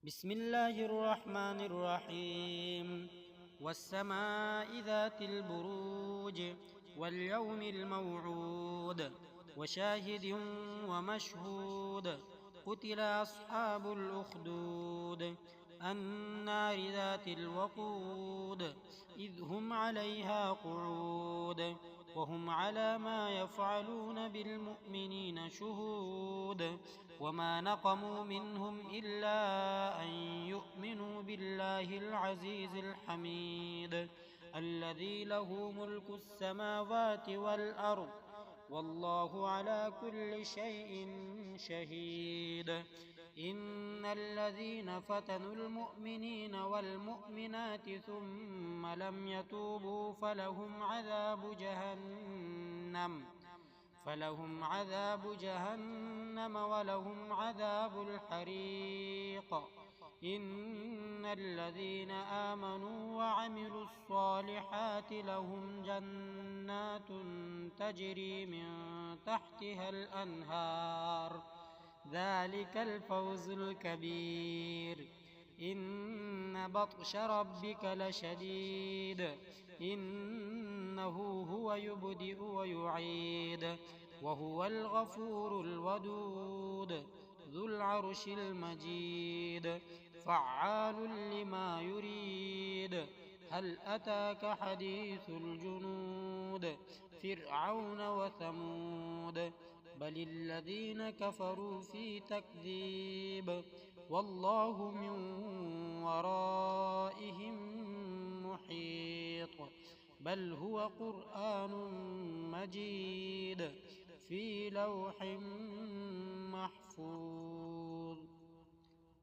بسم الله الرحمن الرحيم. والسماء ذات البروج واليوم الموعود وشاهد ومشهود. قتل أصحاب الأخدود النار ذات الوقود إذ هم عليها قعود وهم على ما يفعلون بالمؤمنين شهود. وما نقموا منهم إلا أن يؤمنوا بالله العزيز الحميد الذي له ملك السماوات والأرض والله على كل شيء شهيد. إن الذين فتنوا المؤمنين والمؤمنات ثم لم يتوبوا فلهم عذاب جهنم ولهم عذاب الحريق. إن الذين آمنوا وعملوا الصالحات لهم جنات تجري من تحتها الأنهار ذلك الفوز الكبير. إن بطش ربك لشديد إنه هو يبدئ ويعيد وهو الغفور الودود ذو العرش المجيد فعال لما يريد. هل أتاك حديث الجنود فرعون وثمود بل الذين كفروا في تكذيب والله من ورائهم محيط. بل هو قرآن مجيد في لوح محفوظ.